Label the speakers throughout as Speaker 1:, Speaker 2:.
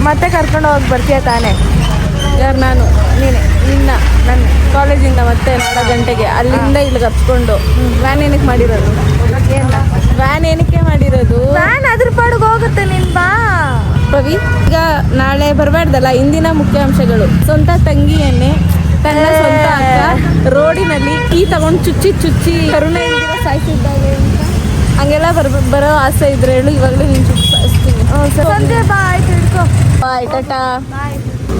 Speaker 1: ಮತ್ತೆ ಕರ್ಕೊಂಡು ಹೋಗಿ ಬರ್ತೀಯ ತಾನೇ? ಯಾರು? ನಾನು, ನೀನೆ, ನನ್ನ ಕಾಲೇಜಿಂದ ಮತ್ತೆ 4 ಗಂಟೆಗೆ ಅಲ್ಲಿಂದ ಇಲ್ಲಿಗೆ ಹತ್ಕೊಂಡು. ವ್ಯಾನ್ ಏನಕ್ಕೆ ಮಾಡಿರೋದು? ವ್ಯಾನ್ ಏನಕ್ಕೆ ಮಾಡಿರೋದು? ವ್ಯಾನ್ ಅದ್ರ ಪಾಡಿಗೆ ಹೋಗುತ್ತೆ. ನೀನ್ ಬಾ ಪವಿ. ಈಗ ನಾಳೆ ಬರಬಾರ್ದಲ್ಲ. ಇಂದಿನ ಮುಖ್ಯಾಂಶಗಳು: ಸ್ವಂತ ತಂಗಿಯನ್ನೇ ತನ್ನ ಸ್ವಂತ ಅಕ್ಕ ರೋಡಿನಲ್ಲಿ ಕೀ ತಗೊಂಡು ಚುಚ್ಚಿ ಕರುಣೆ ಇಂದಿರ ಸಾಯಿಸಿದ್ದಾಳೆ ಅಂತ ಹಂಗೆಲ್ಲ ಬರೋ ಆಸೆ ಇದ್ರೆ ಹೇಳು. ಇವಾಗಲೇ ನೀನು ಚುಚ್ಚಿ ಸಾಯಿಸ್ತೀನಿ. ಸಂಜೆ ಬಾ. ಆಯ್ತು, ಹಿಡ್ಕೊ. ಬಾಯ್, ಟಾಟಾ.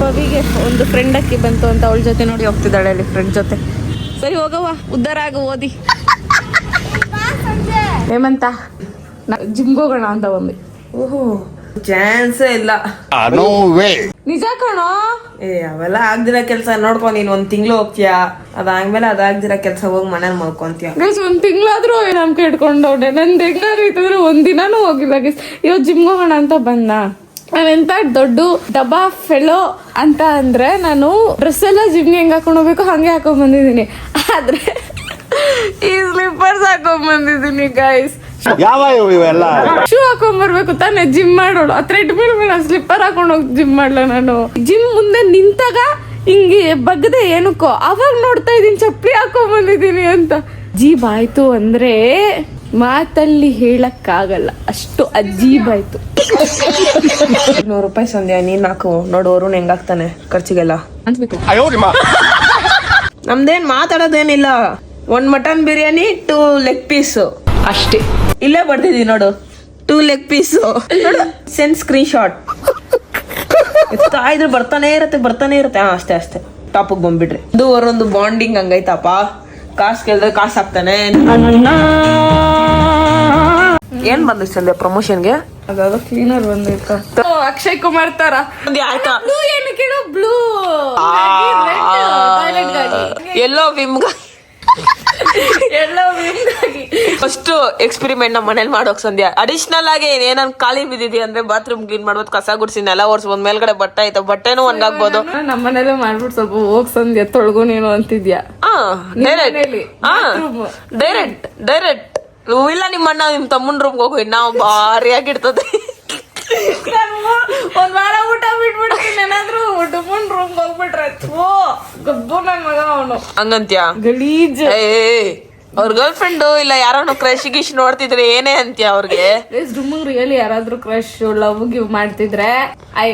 Speaker 1: ಪವಿಗೆ ಒಂದು ಫ್ರೆಂಡ್ ಅಕ್ಕಿ ಬಂತು ಅಂತ ಅವಳ ಜೊತೆ ನೋಡಿ ಹೋಗ್ತಿದ್ದಾಳೆ ಅಲ್ಲಿ ಫ್ರೆಂಡ್ ಜೊತೆ. ಸರಿ ಹೋಗವ್ವ, ಉದ್ಧಾರ ಆಗು, ಓದಿ. ಹೇಮಂತ ಜಿಮ್ಗೆ ಹೋಗೋಣ ಅಂತ ಬಂದೆ.
Speaker 2: ಓಹೋ, ಚಾನ್ಸೇ ಇಲ್ಲ.
Speaker 1: ನಿಜ ಕಣೋ.
Speaker 2: ಅವೆಲ್ಲ ಆಗ್ದಿರೋ ಕೆಲಸ ನೋಡ್ಕೊ. ನೀನ್ 1 ತಿಂಗಳು ಹೋಗ್ತೀಯಾ, ಅದಾದ್ಮೇಲೆ ಅದಾಗ್ದಿರೋ ಕೆಲಸ ಹೋಗಿ ಮನೇಲಿ ಮಲ್ಕೊಂತೀಯ.
Speaker 1: ಗೈಸ್ 1 ತಿಂಗಳಾದ್ರೂ ನಂಬಿಕೆ ಇಟ್ಕೊಂಡವ್ರೆ. ನಂದು ಹೆಂಗಾರು ಇತ್ತಂದ್ರೆ 1 ದಿನಾನೂ ಹೋಗಿಲ್ಲ ಗೈಸ್. ಇವತ್ತು ಜಿಮ್ಗೆ ಹೋಗೋಣ ಅಂತ ಬಂದ. ನಾನೆಂತ ದೊಡ್ಡ ಡಬ್ಬಾ ಫೆಲೋ ಅಂತ ಅಂದ್ರೆ ನಾನು ಡ್ರೆಸ್ ಎಲ್ಲ ಜಿಮ್ಗೆ ಹೆಂಗ್ ಹಾಕೊಂಡು ಹೋಗ್ಬೇಕು ಹಂಗೆ ಹಾಕೊಂಡ್ ಬಂದಿದ್ದೀನಿ. ಆದ್ರೆ ಈ ಸ್ಲಿಪ್ಪರ್ಸ್ ಹಾಕೊಂಡ್ ಬಂದಿದ್ದೀನಿ ಗೈಸ್. ಶೂ ಹಾಕೊಂಡ್ ಬರ್ಬೇಕು ತಾನೆ ಜಿಮ್ ಮಾಡೋಳು. ಆ ಥ್ರೆಡ್ಮಿಲ್ ಮೇಲೆ ಸ್ಲಿಪ್ಪರ್ ಹಾಕೊಂಡು ಹೋಗಿ ಜಿಮ್ ಮಾಡ್ಲ. ನಾನು ಜಿಮ್ ಮುಂದೆ ನಿಂತಾಗ ಹಿಂಗೆ ಬಗ್ದೆ ಏನಕ್ಕೋ ಅವಾಗ ನೋಡ್ತಾ ಇದೀನಿ ಚಪ್ಪಲಿ ಹಾಕೊಂಡ್ ಬಂದಿದ್ದೀನಿ ಅಂತ. ಅಜೀಬಾಯ್ತು ಅಂದ್ರೆ ಮಾತಲ್ಲಿ ಹೇಳಕ್ಕಾಗಲ್ಲ, ಅಷ್ಟು ಅಜೀಬಾಯ್ತು.
Speaker 2: 100 ರೂಪಾಯಿ ಸಂಧ್ಯಾ, ನೀನ್ ಹಾಕು ನೋಡು. ವರುಣ್ ಹೆಂಗಾಗ್ತಾನೆ ಖರ್ಚಿಗೆಲ್ಲ ಅನ್ಸ್ಬೇಕು. ನಮ್ದೇನ್ ಮಾತಾಡೋದೇನಿಲ್ಲ. 1 ಮಟನ್ ಬಿರಿಯಾನಿ, 2 ಲೆಗ್ ಪೀಸ್ ಅಷ್ಟೇ. ಇಲ್ಲೇ ಬರ್ತಿದೀವಿ ನೋಡು, 2 ಲೆಗ್ ಪೀಸ್ ನೋಡು. Send screen shot. ಇದ್ರೆ ಬರ್ತಾನೆ ಇರುತ್ತೆ. ಅಷ್ಟೇ ಟಾಪಿಗೆ ಬಂದ್ಬಿಡ್ರಿ. ಒಂದು ಬಾಂಡಿಂಗ್ ಹಂಗೈತಪ್ಪ. ಕಾಸು ಕೇಳಿದ್ರೆ ಕಾಸು ಹಾಕ್ತಾನೆ. ಏನ್ ಬಂದಿತ್ತು ಸಂಧ್ಯಾ ಪ್ರಮೋಷನ್ಗೆ?
Speaker 1: ಅದಾದ ಕ್ಲೀನರ್ ಬಂದಿತ್ತು. ಅಕ್ಷಯ್ ಕುಮಾರ್ ತರ
Speaker 2: ಆಯ್ತಾ?
Speaker 1: ಏನು ಕೇಳು, ಬ್ಲೂ
Speaker 2: ಎಲ್ಲೋ ವಿಮ್ಗಾಗಿ ಫಸ್ಟ್ ಎಕ್ಸ್ಪೆರಿಮೆಂಟ್ ನಮ್ಮ ಮನೇಲಿ ಮಾಡೋಕ್ ಸಂಧ್ಯಾ. ಅಡಿಷನಲ್ ಆಗಿ ಏನನ್ ಖಾಲಿ ಬಿದ್ದಿದ್ಯಾ ಅಂದ್ರೆ ಬಾತ್ರೂಮ್ ಕ್ಲೀನ್ ಮಾಡ್ಬೋದು, ಕಸ ಗುಡ್ಸಿ ನೆಲ ಒರ್ಸ್ಬೋದು, ಮೇಲ್ಗಡೆ ಬಟ್ಟೆ ಐತೆ ಬಟ್ಟೆನೂ ಒಣಗಾಕ್ಬೋದು.
Speaker 1: ನಮ್ಮ ಮನೇಲೆ ಮಾಡ್ಬಿಟ್ಟು ಸ್ವಲ್ಪ ಹೋಗ್ ಸಂಧ್ಯಾ ತೊಳ್ಗು ನೀನು ಅಂತಿದ್ಯಾ.
Speaker 2: ಡೈರೆಕ್ಟ್ ಇಲ್ಲ ನಿಮ್ಮ ಅಣ್ಣ ನಿಮ್ ತಮ್ಮನ್ ರೂಮ್ಗೆ ಹೋಗಿ ನಾವು ಭಾರಿಯಾಗಿರ್ತದೆ.
Speaker 1: 1 ವಾರ ಊಟ ಬಿಟ್ಬಿಡ್ತೀನಿ. ಏನಾದ್ರು ಡುಮ್ಮನ್ ರೂಮ್ ಹೋಗ್ಬಿಟ್ರೆ ಗಬ್ಬು ನನ್ ಮಗ ಅವನು
Speaker 2: ಹಂಗಂತ್ಯಾ?
Speaker 1: ಗಲೀಜ್.
Speaker 2: ಅವ್ರ ಗರ್ಲ್ ಫ್ರೆಂಡ್ ಇಲ್ಲ ಯಾರೋ ಕ್ರಶ್ ಗಿಶ್ ನೋಡ್ತಿದ್ರೆ ಏನೇ ಅಂತ್ಯ ಅವ್ರಿಗೆ?
Speaker 1: ಡುಮ್ಮಂಗ್ ರಿಯಲಿ ಯಾರಾದ್ರೂ ಕ್ರಶ್ ಲವ್ ಗಿವ್ ಮಾಡ್ತಿದ್ರೆ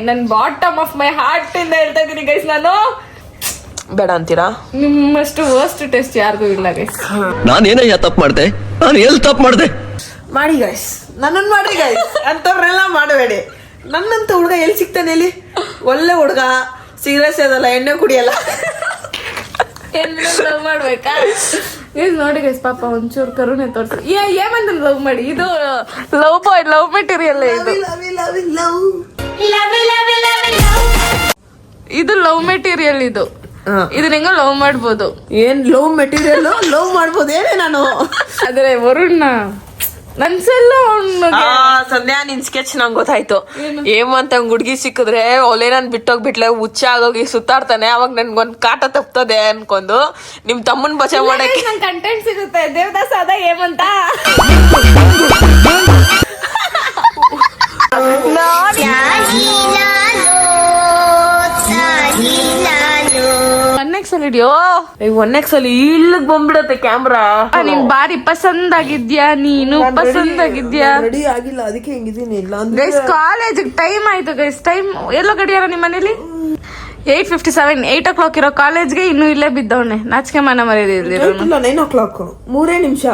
Speaker 1: ನನ್ ಬಾಟಮ್ ಆಫ್ ಮೈ ಹಾರ್ಟ್ ಇಂದ ಹೇಳ್ತಾ ಇದೀನಿ ಗೈಸ್. ನಾನು
Speaker 2: ಬೇಡ ಅಂತೀರಾ?
Speaker 1: ನಿಮ್ಮಷ್ಟು ವರ್ಸ್ಟ್ ಟೆಸ್ಟ್ ಯಾರಿಗೂ ಇಲ್ಲ ಗೈಸ್.
Speaker 3: ನಾನೇನಯ್ಯ ತಪ್ಪು ಮಾಡ್ದೆ? ನಾನು ಎಲ್ಲಿ ತಪ್ಪು ಮಾಡ್ದೆ?
Speaker 2: ಮಾಡಿ ಗೈಸ್, ನನ್ನನ್ನು ಮಾಡ್ರಿ ಗೈಸ್. ಅಂತವ್ರನ್ನೆಲ್ಲ ಮಾಡಬೇಡಿ. ನನ್ನಂತ ಹುಡುಗ ಎಲ್ಲಿ ಸಿಗ್ತಾನೆ ಇಲ್ಲಿ? ಒಳ್ಳೆ ಹುಡುಗ, ಸೀರಿಯಸ್ ಅದಲ್ಲ, ಎಣ್ಣೆ ಕುಡಿಯಲ್ಲ.
Speaker 1: ಲವ್ ಮಾಡ್ಬೇಕಾ ನೋಡಿ ಗೈಸ್? ಪಾಪ ಒಂಚೂರು ಕರುಣೆ ತೋರ್ಸಿ. ಏಮಂತ ಲವ್ ಮಾಡಿ. ಇದು ಲವ್ ಮೆಟೀರಿಯಲ್. ಇದು ಲವ್ ಮೆಟೀರಿಯಲ್. ಇದನ್ನ ಹೆಂಗ ಲವ್ ಮಾಡ್ಬೋದು?
Speaker 2: ಏನ್ ಲವ್ ಮೆಟೀರಿಯಲ್? ಲವ್ ಮಾಡ್ಬೋದು ಏನೇ ನಾನು?
Speaker 1: ಆದ್ರೆ ವರುಣ್ಣ ನನ್ಸಲ್ಲ.
Speaker 2: ಸಂಧ್ಯಾ ನಿನ್ ಸ್ಕೆಚ್ ನಂಗೆ ಗೊತ್ತಾಯ್ತು. ಏಮಂತ ಹುಡ್ಗಿ ಸಿಕ್ಕಿದ್ರೆ ಒಲೆ ನನ್ ಬಿಟ್ಟೋಗ್ಬಿಟ್ಲೆ ಹುಚ್ಚ ಆಗೋಗಿ ಸುತ್ತಾಡ್ತಾನೆ. ಅವಾಗ ನನ್ಗೊಂದ್ ಕಾಟ ತಪ್ತದೆ ಅನ್ಕೊಂಡು ನಿಮ್ ತಮ್ಮನ್ ಬಚಾವ್ ಮಾಡಕ್ಕೆ
Speaker 1: ನಂಗೆ ಕಂಟೆಂಟ್ ಸಿಗುತ್ತೆ. ದೇವದಾಸ್ ಅದ ಏಮಂತ
Speaker 2: ಒನ್ನೆಕ್ಸಲ್ಲಿ ಇಲ್ಲಿಗ್ ಬಂದ್ಬಿಡತ್ತೆ ಕ್ಯಾಮ್ರಾ.
Speaker 1: ನಿನ್ ಬಾರಿ ಪಸಂದಾಗಿದ್ಯಾ? ನೀನು ಪಸಂದಾಗಿದ್ಯಾ?
Speaker 2: ರೆಡಿ ಆಗಿಲ್ಲ, ಅದಕ್ಕೆ ಹೆಂಗಿದೀನಿ.
Speaker 1: ಗೈಸ್ ಕಾಲೇಜ್ ಟೈಮ್ ಆಯ್ತು ಗೈಸ್. ಟೈಮ್ ಎಲ್ಲೋ ಗಡಿಯಾರ ನಿಮ್ಮ ಮನೇಲಿ? 8:57. 8 o'clock ಇರೋ ಕಾಲೇಜ್ಗೆ ಇನ್ನು ಇಲ್ಲೇ ಬಿದ್ದವನೆ. ನಾಚಿಕೆ ಮಾನ ಮರ್ಯಾದೆ
Speaker 2: 9 o'clock. 3 ನಿಮಿಷ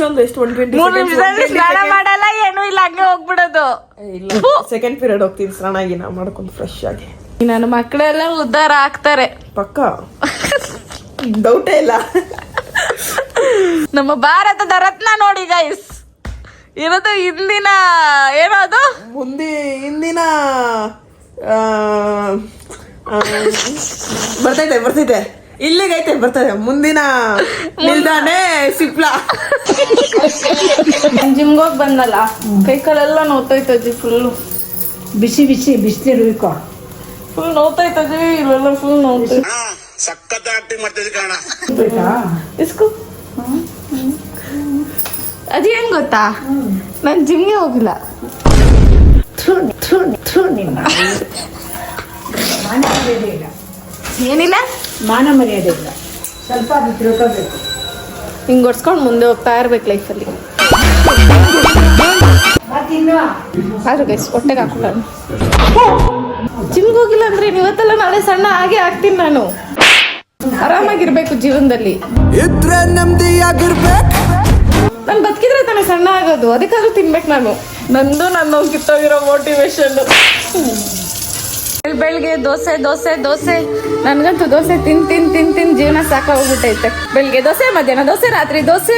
Speaker 2: ಅಂದ್ರೆ ಎಷ್ಟು?
Speaker 1: 3 ನಿಮಿಷದಲ್ಲಿ ಸ್ನಾನ ಮಾಡಲ್ಲ, ಏನು ಇಲ್ಲ, ಹಂಗೆ ಹೋಗ್ಬಿಡೋದು.
Speaker 2: ಸೆಕೆಂಡ್ ಪೀರಿಯಡ್ ಹೋಗ್ತೀನಿ ಸ್ನಾನ ಗಿನ ಮಾಡ್ಕೊಂಡು ಫ್ರೆಶ್ ಆಗಿ.
Speaker 1: ನನ್ನ ಮಕ್ಕಳೆಲ್ಲ ಉದ್ಧಾರ ಆಗ್ತಾರೆ
Speaker 2: ಪಕ್ಕ, ಡೌಟೇ ಇಲ್ಲ.
Speaker 1: ನಮ್ಮ ಭಾರತದ ರತ್ನ ನೋಡಿ ಗೈಸ್. ಇರೋದು ಹಿಂದಿನ ಏನದು
Speaker 2: ಹಿಂದಿನ ಬರ್ತೈತೆ ಇಲ್ಲಿಗೈತೆ ಬರ್ತದೆ. ಮುಂದಿನ ನಿಲ್ದಾಣೆ ಸಿಪ್ಲಾ.
Speaker 1: ಜಿಮ್ಗೆ ಹೋಗಿ ಬಂದಲ್ಲ, ಕೈ ಕಾಲೆಲ್ಲ ನೋವ್ತೈತಜ್ಜಿ. ಫುಲ್ಲು
Speaker 4: ಬಿಸಿನೀರು
Speaker 1: ಫುಲ್ ನೋವ್ತೈತಜ್ಜಿ. ಇಲ್ಲೆಲ್ಲ ಫುಲ್ ನೋವ್ತೈತೆ.
Speaker 5: ಸಖತ್ ಆಕ್ಟಿಂಗ್ ಮಾಡ್ತಿದ್ದೆ ಕಾರಣ
Speaker 1: ಇಸ್ಕು. ಅದೇನ್ ಗೊತ್ತಾ, ನಾನು ಜಿಮ್ಗೆ ಹೋಗಿಲ್ಲ.
Speaker 4: ನಿಮ್ಮ ಮಾನ ಮರ್ಯಾದೆ ಇಲ್ಲ,
Speaker 1: ಏನಿಲ್ಲ,
Speaker 4: ಮಾನ ಮರ್ಯಾದೆ ಇಲ್ಲ, ಸ್ವಲ್ಪ ಅದು ತಿಳ್ಕೋಬೇಕು.
Speaker 1: ಹಿಂಗೆ ಹೊಡ್ಸ್ಕೊಂಡು ಮುಂದೆ ಹೋಗ್ತಾ ಇರ್ಬೇಕು ಲೈಫಲ್ಲಿ.
Speaker 4: ಮತ್ತಿನ್ನು
Speaker 1: ಆದ್ರೂ ಗೈಸ್ ಹೊಟ್ಟೆಗೆ ಹಾಕೊಳ್ಳ ಜಿಮ್ಗೆ ಹೋಗಿಲ್ಲ ಅಂದ್ರೆ ಇವತ್ತೆಲ್ಲ ನಾಳೆ ಸಣ್ಣ ಹಾಗೆ ಆಗ್ತೀನಿ. ನಾನು ಆರಾಮಾಗಿರ್ಬೇಕು ಜೀವನದಲ್ಲಿ.
Speaker 6: ಇದ್ರೆ ನೆಮ್ಮದಿಯಾಗಿರ್ಬೇಕು.
Speaker 1: ನಾನು ಬದುಕಿದ್ರೆ ತಾನೇ ಸಣ್ಣ ಆಗೋದು, ಅದಕ್ಕಾದ್ರೂ ತಿನ್ಬೇಕು ನಾನು. ನಂದು ನನ್ನ ಕಿತ್ತೋಗಿರೋ ಮೋಟಿವೇಶನ್. ಬೆಳಿಗ್ಗೆ ದೋಸೆ ದೋಸೆ ದೋಸೆ, ನನ್ಗಂತೂ ದೋಸೆ ತಿನ್ ತಿನ್ ತಿನ್ ತಿನ್ ಜೀವನ ಸಾಕಾಗೋಗ್ಬಿಟ್ಟೈತೆ. ಬೆಳಿಗ್ಗೆ ದೋಸೆ, ಮಧ್ಯಾಹ್ನ ದೋಸೆ, ರಾತ್ರಿ ದೋಸೆ,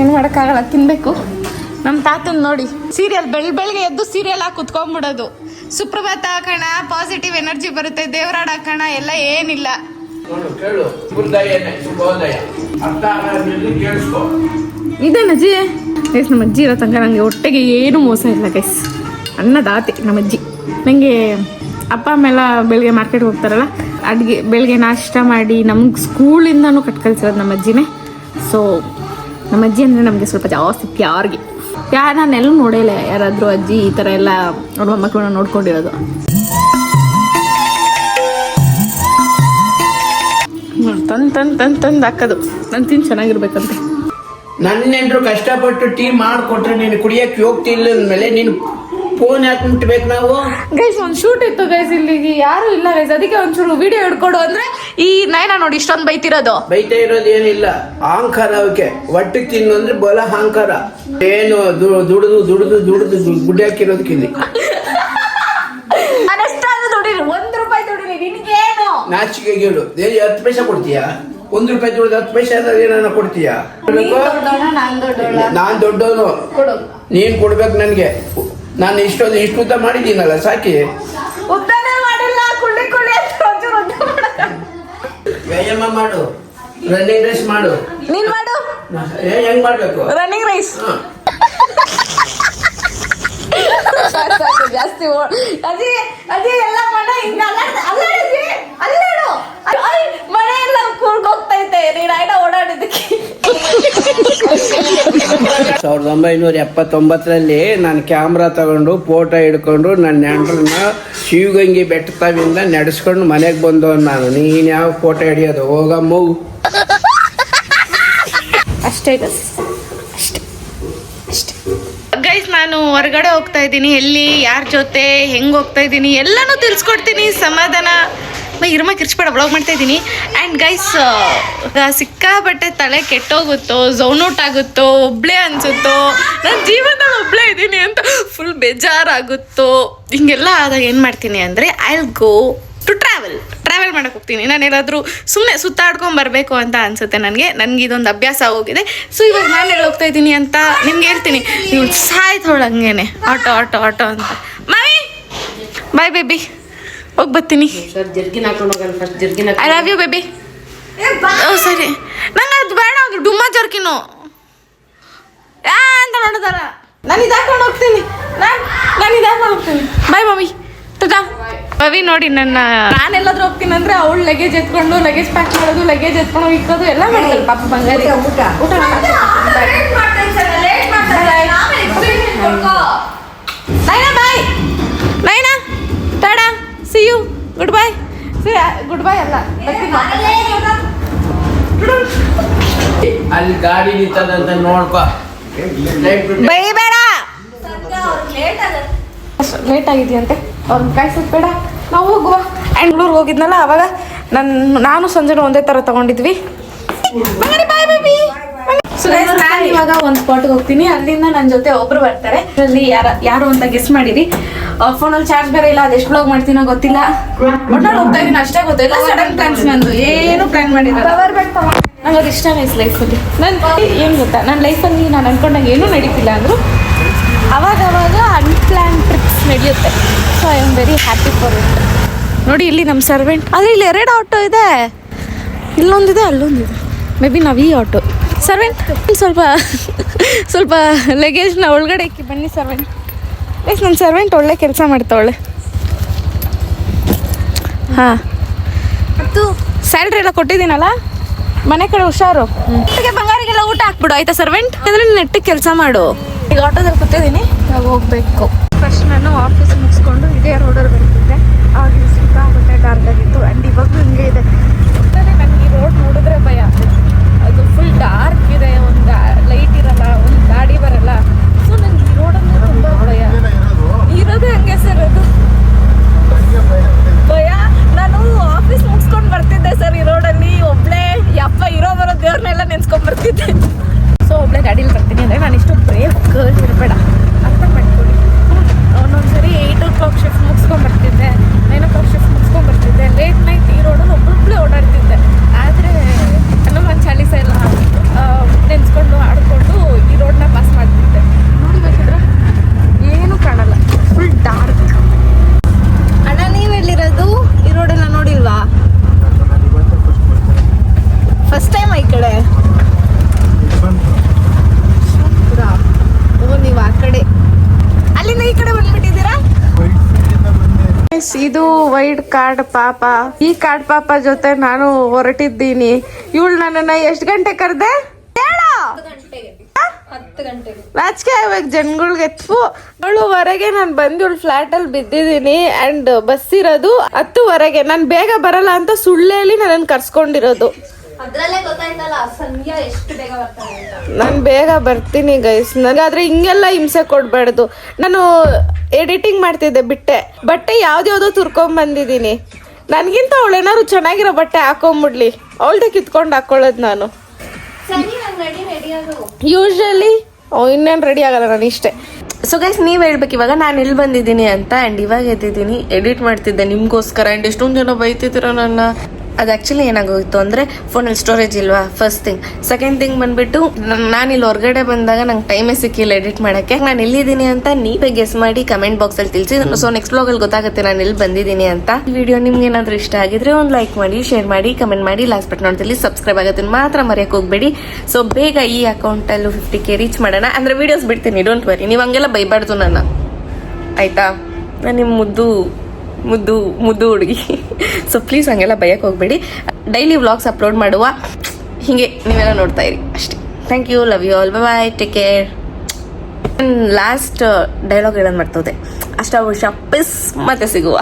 Speaker 1: ಏನು ಮಾಡೋಕ್ಕಾಗಲ್ಲ, ತಿನ್ಬೇಕು. ನಮ್ಮ ತಾತನ್ ನೋಡಿ ಸೀರಿಯಲ್ ಬೆಳಿಗ್ಗೆ ಎದ್ದು ಸೀರಿಯಲ್ ಹಾಕಿ ಕುತ್ಕೊಂಡ್ಬಿಡೋದು. ಸುಪ್ರಭಾತ ಹಾಕೋಣ, ಪಾಸಿಟಿವ್ ಎನರ್ಜಿ ಬರುತ್ತೆ, ದೇವರಾಡ ಹಾಕೋಣ, ಎಲ್ಲ ಏನಿಲ್ಲ. ಇದೇನಜ್ಜಿ ಗೈಸ್, ನಮ್ಮ ಅಜ್ಜಿ ಇರೋ ತನಕ ನನಗೆ ಹೊಟ್ಟೆಗೆ ಏನು ಮೋಸ ಇಲ್ಲ ಗೈಸ್. ಅನ್ನದಾತೆ ನಮ್ಮ ಅಜ್ಜಿ. ನನಗೆ ಅಪ್ಪ ಅಮ್ಮೆಲ್ಲ ಬೆಳಿಗ್ಗೆ ಮಾರ್ಕೆಟ್ಗೆ ಹೋಗ್ತಾರಲ್ಲ, ಅಡುಗೆ ಬೆಳಿಗ್ಗೆ ನಾಷ್ಟ ಮಾಡಿ ನಮ್ಗೆ ಸ್ಕೂಲಿಂದನೂ ಕಲ್ಸಿರೋದು ನಮ್ಮ ಅಜ್ಜಿನೇ. ಸೊ ನಮ್ಮ ಅಜ್ಜಿ ಅಂದರೆ ನಮಗೆ ಸ್ವಲ್ಪ ಜಾಸ್ತಿ ಪ್ಯಾರ್ಗೆ ನಾನೆಲ್ಲೂ ನೋಡಿಲ್ಲ ಯಾರಾದರೂ ಅಜ್ಜಿ ಈ ಥರ ಎಲ್ಲ ಅವ್ರ ಮೊಮ್ಮಕ್ಕಳನ್ನ ನೋಡ್ಕೊಂಡಿರೋದು. ತಂದು ಹಾಕೋದು ನಾನು ತಿಂದು ಚೆನ್ನಾಗಿರ್ಬೇಕಂತೆ.
Speaker 7: ನನ್ನೆಂಟ್ರು ಕಷ್ಟಪಟ್ಟು ಟೀ ಮಾಡಿಕೊಟ್ರೆ ನೀನು ಕುಡಿಯಕ್ಕೆ ಹೋಗ್ತಿಲ್ಲ ಅಂದಮೇಲೆ ನೀನು ಫೋನ್ ಯಾಕೆ ಮುಟ್ಬೇಕು ನಾವು?
Speaker 1: ಗೈಸ್ ಒಂದು ಶೂಟ್ ಇತ್ತು ಗೈಸ್, ಇಲ್ಲಿಗೆ ಯಾರು ಇಲ್ಲ ಗೈಸ್, ಅದಕ್ಕೆ ಒಂಚೂರು ವಿಡಿಯೋ ಹಿಡ್ಕೊಡು ಅಂದ್ರೆ ಈ ನಯನ ನೋಡಿ ಇಷ್ಟೊಂದು ಬೈತಿರೋದು.
Speaker 7: ಬೈತಾ ಇರೋದು ಏನಿಲ್ಲ, ಅಹಂಕಾರ. ಅವಕ್ಕೆ ಒಟ್ಟಿಗೆ ತಿನ್ನು ಅಂದ್ರೆ ಬಲ ಅಹಂಕಾರ. ಏನು ದುಡಿದು ದುಡಿದು ದುಡಿದು ಗುಡ್ಡೆ ಹಾಕಿರೋದಕ್ಕಿಲ್ಲಿ
Speaker 1: ನಾನು ಎಷ್ಟಾದ್ರೂ ದುಡಿರಿ, ₹1 ದುಡಿರಿ, ನಿನ್ಗೇನು
Speaker 7: ನಾಚಿಕೆ ಗೇಳು. 10 ಪೈಸೆ ಕೊಡ್ತೀಯಾ? ₹1 ದುಡಿದು 10 ಪೈಸೆ ಏನಾರ ಕೊಡ್ತೀಯಾ? ನಾನ್ ದೊಡ್ಡವನು, ನೀನ್ ಕೊಡ್ಬೇಕು ನನ್ಗೆ. ನಾನು ಇಷ್ಟು ಉದ್ದ ಮಾಡಿದ್ದೀನಲ್ಲ, ಸಾಕಿ.
Speaker 1: ಉದ್ದಾನೆ ಮಾಡಿಲ್ಲ, ಕುಳ್ಳಿ ಕುಳ್ಳಿ ಅಂತ ಒಂಚೂರು ಉದ್ದ ಮಾಡಕ್ಕ.
Speaker 7: ವ್ಯಾಯಾಮ ಮಾಡು, ರನ್ನಿಂಗ್ ರೇಸ್ ಮಾಡು.
Speaker 1: ನೀನ್ ಮಾಡು.
Speaker 7: ಹೆಂಗ್ ಮಾಡ್ಬೇಕು?
Speaker 1: Running race. ಜಾಸ್ತಿ ಅಜ್ಜಿ ಅಜ್ಜಿ ಎಲ್ಲ ಮನೆ ಹಿಂಗ ಅಲ್ಲಾಡಿ ಅಲ್ಲಾಡು. ಮನೆ ಎಲ್ಲ ಕೂರ್ಗೋಗ್ತೈತೆ ನೀನ್ ಆಯ್ನ ಓಡಾಡಿದ್ದಕ್ಕೆ.
Speaker 7: 1979ರಲ್ಲಿ ನಾನು ಕ್ಯಾಮ್ರಾ ತಗೊಂಡು ಫೋಟೋ ಹಿಡ್ಕೊಂಡು ನನ್ನ ನೆಂಟ್ರನ್ನ ಶಿವಗಂಗೆ ಬೆಟ್ಟದಿಂದ ನಡೆಸ್ಕೊಂಡು ಮನೆಗೆ ಬಂದವನು ನಾನು. ನೀನು ಯಾವ ಫೋಟೋ ಹಿಡಿಯೋದು? ಹೋಗಮ್ಮ.
Speaker 1: ಅಷ್ಟೇ ಗೈಸ್, ಅಷ್ಟೇ ಅಷ್ಟೇ ಗೈಸ್. ನಾನು ಹೊರಗಡೆ ಹೋಗ್ತಾ ಇದ್ದೀನಿ, ಎಲ್ಲಿ ಯಾರ ಜೊತೆ ಹೆಂಗೆ ಹೋಗ್ತಾ ಇದ್ದೀನಿ ಎಲ್ಲನೂ ತಿಳಿಸ್ಕೊಡ್ತೀನಿ. ಸಮಾಧಾನ ಇರಮ ಕಿರ್ಚ್ಬೇಡ, ಬ್ಲಾಗ್ ಮಾಡ್ತಾ ಇದ್ದೀನಿ. ಆ್ಯಂಡ್ ಗೈಸ್, ಸಿಕ್ಕಾಬಟ್ಟೆ ತಲೆ ಕೆಟ್ಟೋಗುತ್ತೋ, ಝೋನೌಟ್ ಆಗುತ್ತೋ, ಒಬ್ಳೇ ಅನ್ಸುತ್ತೋ, ನನ್ನ ಜೀವನದಲ್ಲಿ ಒಬ್ಳೇ ಇದ್ದೀನಿ ಅಂತ ಫುಲ್ ಬೇಜಾರಾಗುತ್ತೋ, ಹಿಂಗೆಲ್ಲ ಆದಾಗ ಏನು ಮಾಡ್ತೀನಿ ಅಂದರೆ I will go to travel ಮಾಡೋಕೆ ಹೋಗ್ತೀನಿ. ನಾನು ಎಲ್ಲಾದರೂ ಸುಮ್ಮನೆ ಸುತ್ತಾಡ್ಕೊಂಡು ಬರಬೇಕು ಅಂತ ಅನಿಸುತ್ತೆ ನನಗೆ ಇದೊಂದು ಅಭ್ಯಾಸ ಆಗೋಗಿದೆ. ಸೊ ಇವಾಗ ನಾನು ಎಲ್ಲಿ ಹೋಗ್ತಾ ಇದ್ದೀನಿ ಅಂತ ನಿಮ್ಗೆ ಹೇಳ್ತೀನಿ. ನೀವು ಸಾಯ್ತೋಳಂಗೇನೆ ಆಟೋ ಆಟೋ ಆಟೋ ಅಂತ. ಮಮ್ಮಿ ಬಾಯ್ ಬೇಬಿ, ಹೋಗಿ ಬರ್ತೀನಿ. I love you baby. ಸರಿ, ನಂಗೆ ಅದು ಬೇಡ, ಅದು ಡುಮ್ಮ ಜರ್ಕಿನು ಅಂತ ನೋಡಿದಾರ. ನಾನು ಇದಾಕೊಂಡು ಹೋಗ್ತೀನಿ, ನಾನು ಇದಾಕೊಂಡು ಹೋಗ್ತೀನಿ. ಬಾಯ್ ಮಮ್ಮಿ, ಟಾಟಾ. ಮವಿ ನೋಡಿ, ನಾನೆಲ್ಲಾದ್ರೂ ಹೋಗ್ತೀನಿ ಅಂದ್ರೆ ಅವಳು ಲಗೇಜ್ ಎತ್ಕೊಂಡು ಲಗೇಜ್ ಪ್ಯಾಕ್ ಮಾಡೋದು, ಲಗೇಜ್ ಎತ್ಕೊಂಡು ಇಕ್ಕೋದು ಎಲ್ಲ ಮಾಡ್ತಾರೆ ಪಾಪ ಬಂಗಾರಿ. ಊಟ Naina bye, Naina tata, see you, good bye. Good bye ಅಲ್ಲ,
Speaker 7: ಅಲ್ಲಿ ಗಾಡಿ ನಿಂತದಂತ ನೋಡ್ಕೊ,
Speaker 1: ಬೈಬೇಡ. ಲೇಟ್ ಆಗಿದೆಯಂತೆ, ಅವ್ರನ್ನ ಕಾಯಿಸೋದು ಬೇಡ, ನಾವು ಹೋಗುವ. ಬೆಂಗ್ಳೂರ್ಗೆ ಹೋಗಿದ್ನಲ್ಲ ಅವಾಗ ನಾನು ಸಂಜೆನೂ ಒಂದೇ ಥರ ತೊಗೊಂಡಿದ್ವಿ. ಬಾಯ್ ಬೇಬಿ. ನಾನು ಇವಾಗ ಒಂದು ಸ್ಪಾಟ್ಗೆ ಹೋಗ್ತೀನಿ, ಅಲ್ಲಿಂದ ನನ್ನ ಜೊತೆ ಒಬ್ರು ಬರ್ತಾರೆ. ಅಲ್ಲಿ ಯಾರು ಅಂತ ಗೆಸ್ ಮಾಡಿರಿ. ಫೋನಲ್ಲಿ ಚಾರ್ಜ್ ಬೇರೆ ಇಲ್ಲ, ಅದೆಷ್ಟು ಬ್ಲಾಗ್ ಮಾಡ್ತೀನೋ ಗೊತ್ತಿಲ್ಲ. ಒಟ್ನಲ್ಲಿ ಹೋಗ್ತಾ ಇದೀನಿ ಅಷ್ಟೇ, ಗೊತ್ತಿಲ್ಲ. ಸಡನ್ ಪ್ಲಾನ್ಸ್ ನಂದು, ಏನು ಪ್ಲಾನ್ ಮಾಡಿಲ್ಲ. ನಂಗೆ ಅದು ಇಷ್ಟ ಗೈಸ್ ಲೈಫಲ್ಲಿ. ಏನು ಗೊತ್ತಾ, ನನ್ನ ಲೈಫಲ್ಲಿ ನಾನು ಅನ್ಕೊಂಡಾಗ ಏನೂ ನಡೀತಿಲ್ಲ ಅಂದರು ಅವಾಗವಾಗ ಅನ್ಪ್ಲಾನ್ ಟ್ರಿಪ್ಸ್ ನಡೆಯುತ್ತೆ. So I am very happy for it. ನೋಡಿ ಇಲ್ಲಿ ನಮ್ಮ ಸರ್ವೆಂಟ್, ಆದರೆ ಇಲ್ಲಿ 2 ಆಟೋ ಇದೆ, ಇಲ್ಲೊಂದಿದೆ ಅಲ್ಲೊಂದಿದೆ. ಮೇ ಬಿ ನಾವು ಈ ಆಟೋ. ಸರ್ವೆಂಟ್ ಸ್ವಲ್ಪ ಲಗೇಜ್ನ ಒಳಗಡೆ ಇಕ್ಕಿ ಬನ್ನಿ ಸರ್ವೆಂಟ್. ಎಸ್, ನನ್ನ ಸರ್ವೆಂಟ್ ಒಳ್ಳೆ ಕೆಲಸ ಮಾಡ್ತಾವಳೆ. ಹಾಂ, ಮತ್ತು ಸ್ಯಾಲ್ರಿ ಎಲ್ಲ ಕೊಟ್ಟಿದ್ದೀನಲ್ಲ, ಮನೆ ಕಡೆ ಹುಷಾರು. ಬಂಗಾರಿಗೆಲ್ಲ ಊಟ ಹಾಕ್ಬಿಡು ಆಯ್ತಾ ಸರ್ವೆಂಟ್. ಅಂದರೆ ನೆಟ್ಟಿಗೆ ಕೆಲಸ ಮಾಡು. ಈಗ ಆಟೋದಲ್ಲಿ ಕೂತಿದ್ದೀನಿ, ಇವಾಗ ಹೋಗ್ಬೇಕು. ಫಸ್ಟ್ ನಾನು ಆಫೀಸ್ ಮುಗಿಸ್ಕೊಂಡು ಇದೇ ರೋಡಲ್ಲಿ ಬರ್ತಿದ್ದೆ. ಆಗ ಸಿಕ್ಕಾಪಟ್ಟೆ ಡಾರ್ಕ್ ಆಗಿತ್ತು ಆ್ಯಂಡ್ ಇವಾಗಲೂ ಹಿಂಗೆ ಇದೆ. ನನಗೆ ಈ ರೋಡ್ ನೋಡಿದ್ರೆ ಭಯ. ಅದು ಫುಲ್ ಡಾರ್ಕ್ ಇದೆ, ಒಂದು ಲೈಟ್ ಇರಲ್ಲ, ಒಂದು ಗಾಡಿ ಬರಲ್ಲ. ಸೊ ನನಗೆ ಈ ರೋಡಲ್ಲಿ ತುಂಬ ಭಯ ಇರೋದೇ ಹಂಗೆ ಸರ್. ಅದು ಭಯ. ನಾನು ಆಫೀಸ್ ಮುಗಿಸ್ಕೊಂಡು ಬರ್ತಿದ್ದೆ ಸರ್ ಈ ರೋಡಲ್ಲಿ ಒಬ್ಳೆ. ಯಪ್ಪ ಇರೋ ಬರೋ ದೇವ್ರನ್ನೆಲ್ಲ ನೆನ್ಸ್ಕೊಂಡ್ ಬರ್ತಿದ್ದೆ. ಸೊ ಒಬ್ಳೆ ಗಾಡೀಲಿ ಬರ್ತೀನಿ ಅಂದರೆ ನಾನು ಇಷ್ಟು ಬ್ರೇವ್ ಗರ್ಲ್ ಇರಬೇಡ, ಅರ್ಥ ಮಾಡ್ಕೊಳ್ಳಿ. ಒಂದೊಂದ್ಸರಿ 8 o'clock ಶಿಫ್ಟ್ ಮುಗಿಸ್ಕೊಂಡು ಬರ್ತಿದ್ದೆ, 9 o'clock ಶಿಫ್ಟ್ ಮುಗಿಸ್ಕೊಂಡು ಬರ್ತಿದ್ದೆ. ಲೇಟ್ ನೈಟ್ ಈ ರೋಡಲ್ಲಿ ಒಬ್ಬೊಬ್ಬಳೇ ಓಡಾಡ್ತಿದ್ದೆ. ಆದರೆ ಹನುಮಾನ್ ಚಾಲೀಸ ಎಲ್ಲ ನೆನ್ಸ್ಕೊಂಡು ಆಡ್ಕೊಂಡು ಈ ರೋಡನ್ನ ಪಾಸ್ ಮಾಡ್ತಿದ್ದೆ. ನೋಡಿ ಬೇಕಿದ್ರೆ ಏನೂ ಕಾಣಲ್ಲ, ಫುಲ್ ಡಾರ್ಕ್. ಅಣ್ಣ ನೀವು ಎಲ್ಲಿರೋದು? ಈ ರೋಡೆಲ್ಲ ನೋಡಿಲ್ವಾ? ಫಸ್ಟ್ ಟೈಮ್ ಈ ಕಡೆ. ಓ ನೀವು ಆ ಕಡೆ, ಅಲ್ಲಿಂದ ಈ ಕಡೆ ಬಂದ್ಬಿಟ್ಟಿದ್ದೀರಾ? ಇದು ವೈಡ್ ಕಾರ್ಡ್ ಪಾಪ. ಈ ಕಾರ್ಡ್ ಪಾಪ ಜೊತೆ ನಾನು ಹೊರಟಿದ್ದೀನಿ. ಇವಳು ನನ್ನನ್ನ ಎಷ್ಟು ಗಂಟೆ ಕರೆದೆ? 10 ಗಂಟೆಗೆ. ನಾಚಿಕೆ ಆಗ್ಬೇಕು ಜನಗಳಿಗೆ. 7:30 ನಾನು ಬಂದು ಇವಳು ಫ್ಲಾಟ್ ಅಲ್ಲಿ ಬಿದ್ದಿದ್ದೀನಿ. ಅಂಡ್ ಬಸ್ ಇರೋದು 10:30. ನಾನು ಬೇಗ ಬರಲ್ಲ ಅಂತ ಸುಳ್ಳೇಲಿ ನನ್ನ ಕರ್ಸ್ಕೊಂಡಿರೋದು. ನಾನು ಬೇಗ ಬರ್ತೀನಿ ಗೈಸ್. ನನಗಾದ್ರೆ ಹಿಂಗೆಲ್ಲ ಹಿಂಸೆ ಕೊಡ್ಬಾರ್ದು. ನಾನು ಎಡಿಟಿಂಗ್ ಮಾಡ್ತಿದ್ದೆ, ಬಿಟ್ಟೆ. ಬಟ್ಟೆ ಯಾವ್ದ್ಯಾವ್ದೋ ತುರ್ಕೊಂಡ್ ಬಂದಿದ್ದೀನಿ. ನನ್ಗಿಂತ ಅವಳೇನಾದ್ರು ಚೆನ್ನಾಗಿರೋ ಬಟ್ಟೆ ಹಾಕೊಂಬಿಡ್ಲಿ, ಅವಳ್ದೆ ಕಿತ್ಕೊಂಡು ಹಾಕೊಳ್ಳೋದು ನಾನು. ಯೂಶಲಿ ಇನ್ನೇನು ರೆಡಿ ಆಗಲ್ಲ ನಾನು ಇಷ್ಟೇ. ಸೊ ಗೈಸ್ ನೀವು ಹೇಳ್ಬೇಕು ಇವಾಗ ನಾನು ಎಲ್ಲಿ ಬಂದಿದ್ದೀನಿ ಅಂತ. ಆ್ಯಂಡ್ ಇವಾಗ ಎದ್ದಿದ್ದೀನಿ, ಎಡಿಟ್ ಮಾಡ್ತಿದ್ದೆ ನಿಮಗೋಸ್ಕರ. ಆ್ಯಂಡ್ ಎಷ್ಟೊಂದು ಜನ ಬೈತಿದ್ದೀರ ನನ್ನ. ಅದು ಆ್ಯಕ್ಚುಲಿ ಏನಾಗೋಗಿತ್ತು ಅಂದರೆ ಫೋನಲ್ಲಿ ಸ್ಟೋರೇಜ್ ಇಲ್ವಾ, ಫಸ್ಟ್ ಥಿಂಗ್. ಸೆಕೆಂಡ್ ಥಿಂಗ್ ಬಂದುಬಿಟ್ಟು ನಾನು ಇಲ್ಲಿ ಹೊರಗಡೆ ಬಂದಾಗ ನಂಗೆ ಟೈಮೇ ಸಿಕ್ಕಿಲ್ಲ ಎಡಿಟ್ ಮಾಡೋಕ್ಕೆ. ನಾನು ಎಲ್ಲಿದ್ದೀನಿ ಅಂತ ನೀವೇ ಗೆಸ್ ಮಾಡಿ ಕಮೆಂಟ್ ಬಾಕ್ಸಲ್ಲಿ ತಿಳಿಸಿ. ಸೊ ನೆಕ್ಸ್ಟ್ ಬ್ಲಾಗಲ್ಲಿ ಗೊತ್ತಾಗುತ್ತೆ ನಾನು ಎಲ್ಲಿ ಬಂದಿದ್ದೀನಿ ಅಂತ. ಈ ವಿಡಿಯೋ ನಿಮ್ಗೆ ಏನಾದರೂ ಇಷ್ಟ ಆಗಿದ್ರೆ ಒಂದು ಲೈಕ್ ಮಾಡಿ, ಶೇರ್ ಮಾಡಿ, ಕಮೆಂಟ್ ಮಾಡಿ. ಲಾಸ್ಟ್ ಬಟ್ ನೋಡ್ತಿಲ್ಲಿ ಸಬ್ಸ್ಕ್ರೈಬ್ ಆಗೋದನ್ನ ಮಾತ್ರ ಮರೆಯೋಕೆ ಹೋಗಬೇಡಿ. ಸೊ ಬೇಗ ಈ ಅಕೌಂಟಲ್ಲೂ 50K ರೀಚ್ ಮಾಡೋಣ. ಅಂದರೆ ವೀಡಿಯೋಸ್ ಬಿಡ್ತೀನಿ, ಡೋಂಟ್ ವರಿ. ನೀವು ಹಂಗೆಲ್ಲ ಬೈಬಾರ್ದು ನನ್ನ, ಆಯಿತಾ? ನಾನು ನಿಮ್ಮ ಮುದ್ದು ಹುಡುಗಿ. ಸೊ ಪ್ಲೀಸ್ ಹಂಗೆಲ್ಲ ಬಯಕ್ಕೆ ಹೋಗಬೇಡಿ. ಡೈಲಿ ವ್ಲಾಗ್ಸ್ ಅಪ್ಲೋಡ್ ಮಾಡುವ, ಹೀಗೆ ನೀವೆಲ್ಲ ನೋಡ್ತಾ ಇರಿ ಅಷ್ಟೇ. Thank you, love you all, bye, take care. Last dialogue ಹೇಳೋದು ಮಾಡ್ತೋದೆ. ಅಷ್ಟ ವರ್ಷ ಪಿಸ್ ಮತ್ತೆ ಸಿಗುವ.